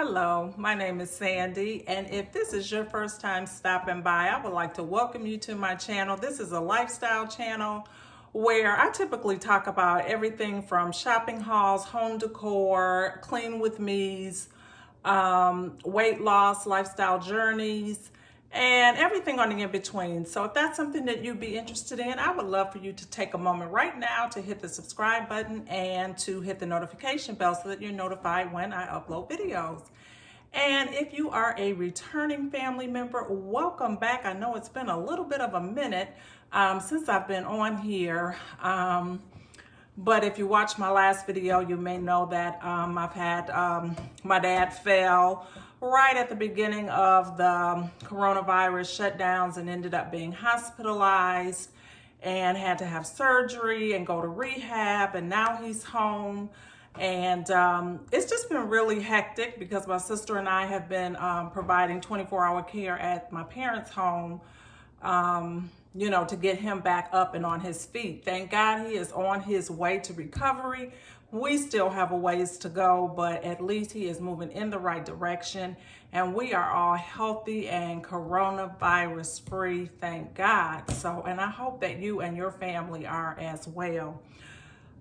Hello, my name is Sandy, and if this is your first time stopping by, I would like to welcome you to my channel. This is a lifestyle channel where I typically talk about everything from shopping hauls, home decor, clean with me's, weight loss, lifestyle journeys, and everything on the in between. So if that's something that you'd be interested in, I would love for you to take a moment right now to hit the subscribe button and to hit the notification bell so that you're notified when I upload videos. And if you are a returning family member, welcome back. I know it's been a little bit of a minute since I've been on here. But if you watched my last video, you may know that I've had, my dad fell right at the beginning of the coronavirus shutdowns and ended up being hospitalized and had to have surgery and go to rehab, and now he's home. And it's just been really hectic because my sister and I have been providing 24-hour care at my parents' home, to get him back up and on his feet. Thank God he is on his way to recovery. We still have a ways to go, but at least he is moving in the right direction. And we are all healthy and coronavirus free, thank God. So, and I hope that you and your family are as well.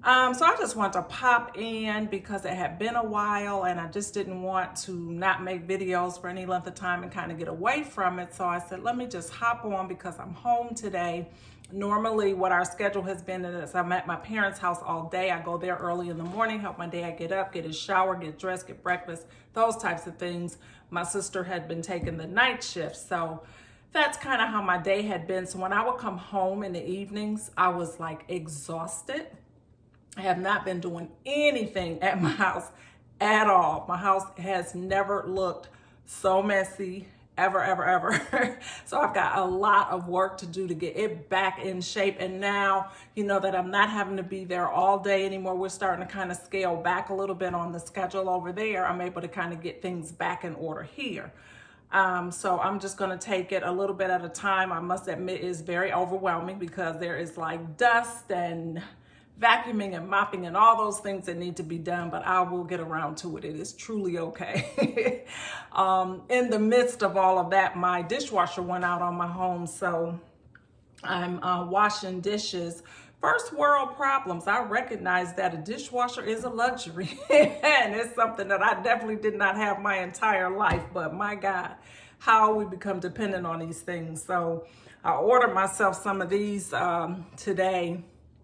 So I just want to pop in because it had been a while and I just didn't want to not make videos for any length of time and kind of get away from it. So I said, let me just hop on because I'm home today. Normally what our schedule has been is I'm at my parents' house all day. I go there early in the morning, help my dad get up, get his shower, get dressed, get breakfast, those types of things. My sister had been taking the night shift. So that's kind of how my day had been. So when I would come home in the evenings, I was like exhausted. I have not been doing anything at my house at all. My house has never looked so messy, ever. So I've got a lot of work to do to get it back in shape. And now, that I'm not having to be there all day anymore, we're starting to kind of scale back a little bit on the schedule over there. I'm able to kind of get things back in order here. So I'm just going to take it a little bit at a time. I must admit it's very overwhelming because there is like dust and vacuuming and mopping and all those things that need to be done, but I will get around to it. It is truly okay. In the midst of all of that, my dishwasher went out on my home, so I'm washing dishes. First world problems. I recognize that a dishwasher is a luxury and it's something that I definitely did not have my entire life, but my God, how we become dependent on these things. So I ordered myself some of these today.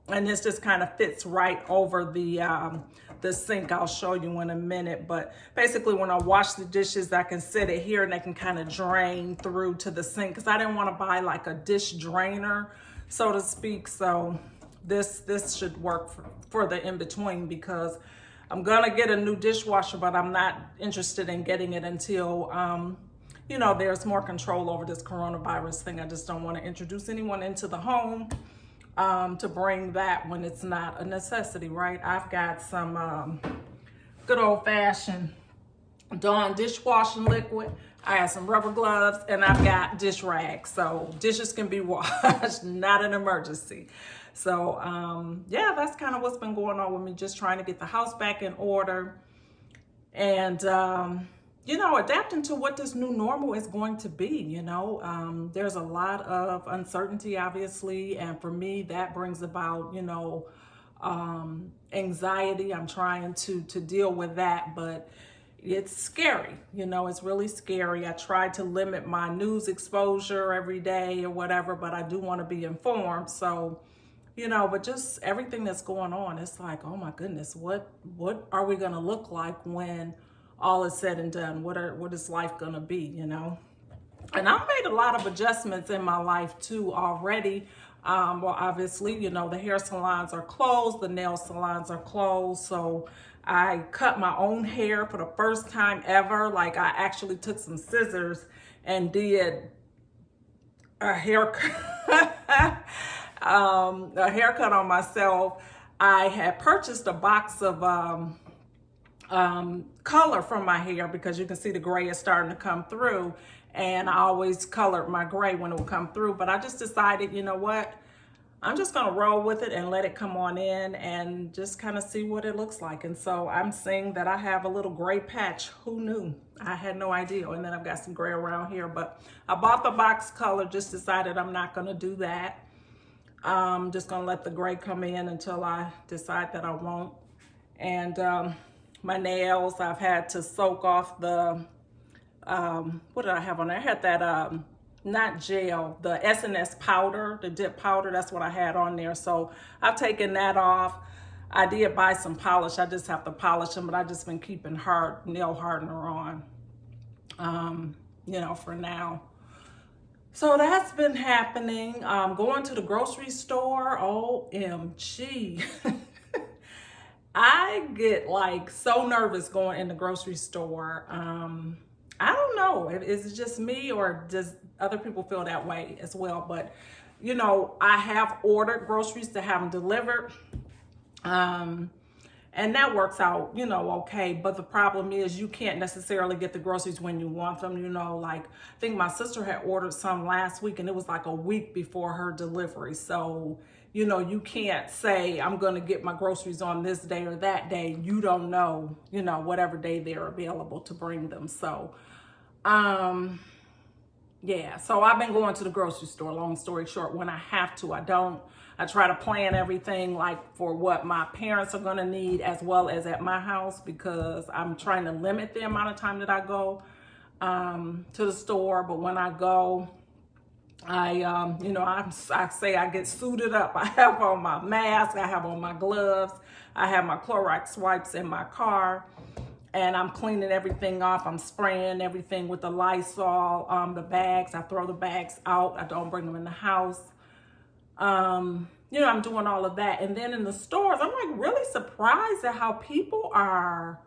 And this just kind of fits right over the sink. I'll show you in a minute. But basically, when I wash the dishes, I can set it here and they can kind of drain through to the sink. Because I didn't want to buy like a dish drainer, so to speak. So this should work for the in-between because I'm going to get a new dishwasher, but I'm not interested in getting it until, there's more control over this coronavirus thing. I just don't want to introduce anyone into the home to bring that when it's not a necessity, right? I've got some good old-fashioned Dawn dishwashing liquid. I have some rubber gloves and I've got dish rags. So dishes can be washed, not an emergency. So yeah, that's kind of what's been going on with me, just trying to get the house back in order and adapting to what this new normal is going to be. There's a lot of uncertainty, obviously, and for me, that brings about, anxiety. I'm trying to deal with that, but it's scary. It's really scary. I try to limit my news exposure every day or whatever, but I do want to be informed. So, but just everything that's going on, it's like, oh my goodness, what are we going to look like when all is said and done? What is life gonna be, And I've made a lot of adjustments in my life too already. Well, obviously, the hair salons are closed, the nail salons are closed. So I cut my own hair for the first time ever. Like I actually took some scissors and did a haircut, a haircut on myself. I had purchased a box of color from my hair because you can see the gray is starting to come through, and I always colored my gray when it would come through, but I just decided, you know what, I'm just gonna roll with it and let it come on in and just kind of see what it looks like. And so I'm seeing that I have a little gray patch. Who knew? I had no idea. And then I've got some gray around here, but I bought the box color, just decided I'm not gonna do that. I'm just gonna let the gray come in until I decide that I won't. And my nails, I've had to soak off the, what did I have on there? I had that, not gel, the S&S powder, the dip powder, that's what I had on there. So I've taken that off. I did buy some polish. I just have to polish them, but I've just been keeping nail hardener on, you know, for now. So that's been happening. Going to the grocery store, OMG. I get like so nervous going in the grocery store. I don't know, is it just me or does other people feel that way as well? But, you know, I have ordered groceries to have them delivered. And that works out, you know, okay. But the problem is you can't necessarily get the groceries when you want them, you know. Like, I think my sister had ordered some last week and it was like a week before her delivery. So, you know, you can't say I'm going to get my groceries on this day or that day. You don't know, you know, whatever day they're available to bring them. So, yeah, so I've been going to the grocery store, long story short, when I have to. I try to plan everything like for what my parents are going to need as well as at my house, because I'm trying to limit the amount of time that I go to the store. But when I go, you know, I say I get suited up. I have on my mask, I have on my gloves, I have my Clorox wipes in my car. And I'm cleaning everything off. I'm spraying everything with the Lysol, the bags. I throw the bags out. I don't bring them in the house. You know, I'm doing all of that. And then in the stores, I'm like really surprised at how people are,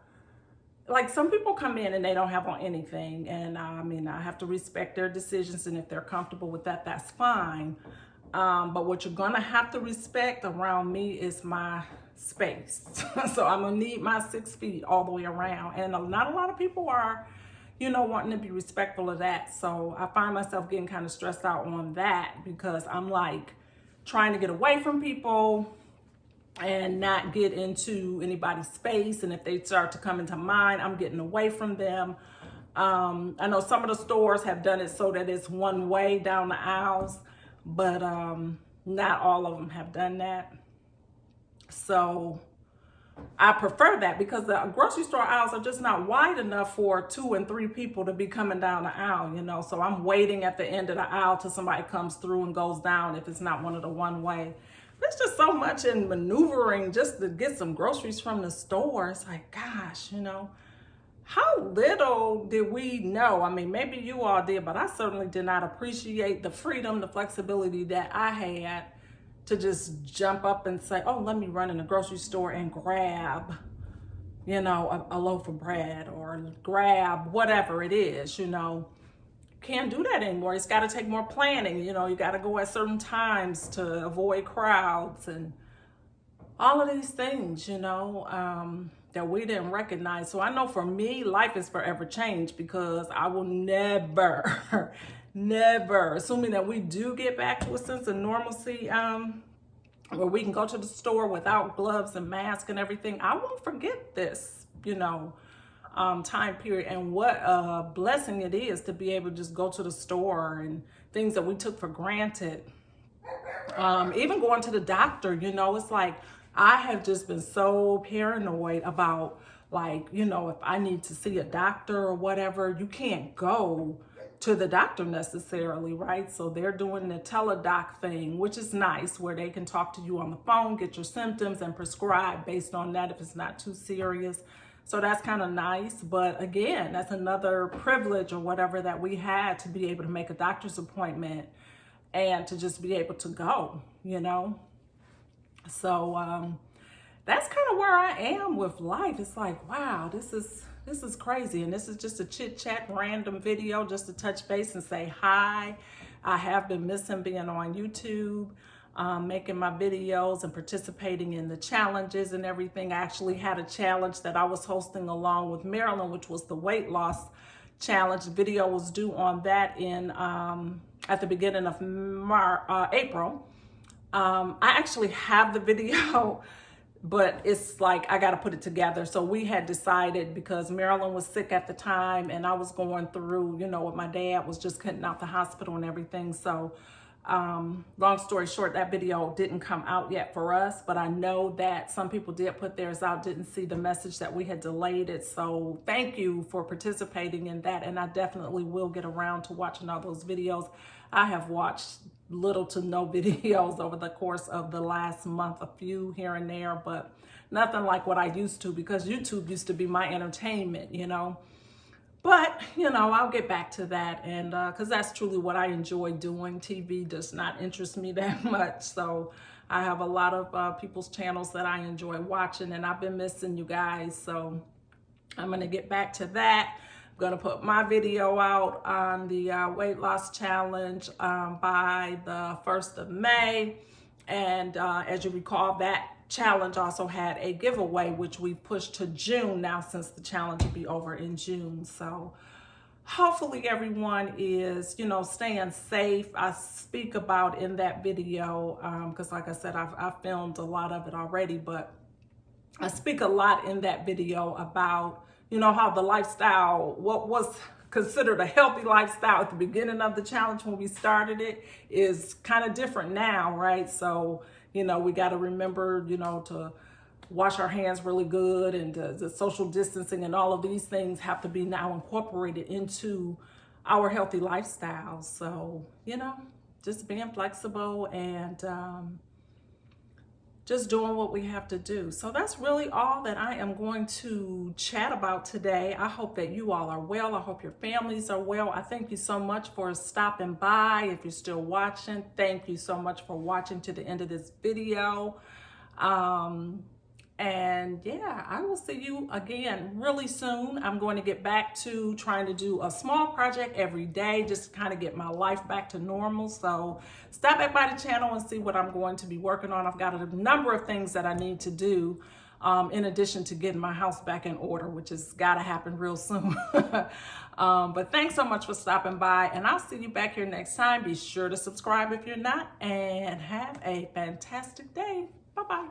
like some people come in and they don't have on anything. And I mean, I have to respect their decisions. And if they're comfortable with that, that's fine. But what you're gonna have to respect around me is my space. So I'm gonna need my 6 feet all the way around. And not a lot of people are, you know, wanting to be respectful of that. So I find myself getting kind of stressed out on that because I'm like trying to get away from people and not get into anybody's space. And if they start to come into mine, I'm getting away from them. I know some of the stores have done it so that it's one way down the aisles, but not all of them have done that. So I prefer that because the grocery store aisles are just not wide enough for 2 and 3 people to be coming down the aisle, you know. So I'm waiting at the end of the aisle till somebody comes through and goes down if it's not one of the one way. There's just so much in maneuvering just to get some groceries from the store. It's like, gosh, you know, how little did we know? I mean, maybe you all did, but I certainly did not appreciate the freedom, the flexibility that I had to just jump up and say, oh, let me run in the grocery store and grab, you know, a loaf of bread or grab whatever it is, you know. Can't do that anymore. It's got to take more planning. You know, you got to go at certain times to avoid crowds and all of these things, you know, that we didn't recognize. So I know for me, life is forever changed because I will never, never, assuming that we do get back to a sense of normalcy, where we can go to the store without gloves and masks and everything, I won't forget this, you know, time period. And what a blessing it is to be able to just go to the store and things that we took for granted. Even going to the doctor, you know, it's like, I have just been so paranoid about, like, you know, if I need to see a doctor or whatever, you can't go to the doctor necessarily, right? So they're doing the teledoc thing, which is nice, where they can talk to you on the phone, get your symptoms and prescribe based on that if it's not too serious. So that's kind of nice. But again, that's another privilege or whatever that we had to be able to make a doctor's appointment and to just be able to go, you know? So that's kind of where I am with life. It's like, wow, this is crazy. And this is just a chit chat random video just to touch base and say hi. I have been missing being on YouTube, making my videos and participating in the challenges and everything. I actually had a challenge that I was hosting along with Marilyn, which was the weight loss challenge. The video was due on that in at the beginning of April. I actually have the video, but it's like I got to put it together. So we had decided, because Marilyn was sick at the time and I was going through, you know, with my dad was just getting out the hospital and everything. So long story short, that video didn't come out yet for us, but I know that some people did put theirs out, didn't see the message that we had delayed it. So thank you for participating in that. And I definitely will get around to watching all those videos. I have watched little to no videos over the course of the last month, a few here and there, but nothing like what I used to, because YouTube used to be my entertainment, you know. But, you know, I'll get back to that, and because that's truly what I enjoy doing. TV does not interest me that much, so I have a lot of people's channels that I enjoy watching, and I've been missing you guys, so I'm going to get back to that. I'm going to put my video out on the weight loss challenge by the 1st of May. And as you recall, that challenge also had a giveaway, which we pushed to June now, since the challenge will be over in June. So hopefully everyone is, you know, staying safe. I speak about in that video, because like I said, I've filmed a lot of it already, but I speak a lot in that video about, you know, how the lifestyle, what was considered a healthy lifestyle at the beginning of the challenge when we started it, is kind of different now, right? So, you know, we got to remember, you know, to wash our hands really good, and the social distancing and all of these things have to be now incorporated into our healthy lifestyle. So, you know, just being flexible and just doing what we have to do. So that's really all that I am going to chat about today. I hope that you all are well. I hope your families are well. I thank you so much for stopping by. If you're still watching, thank you so much for watching to the end of this video. And yeah, I will see you again really soon. I'm going to get back to trying to do a small project every day, just to kind of get my life back to normal. So stop back by the channel and see what I'm going to be working on. I've got a number of things that I need to do in addition to getting my house back in order, which has got to happen real soon. But thanks so much for stopping by, and I'll see you back here next time. Be sure to subscribe if you're not, and have a fantastic day. Bye-bye.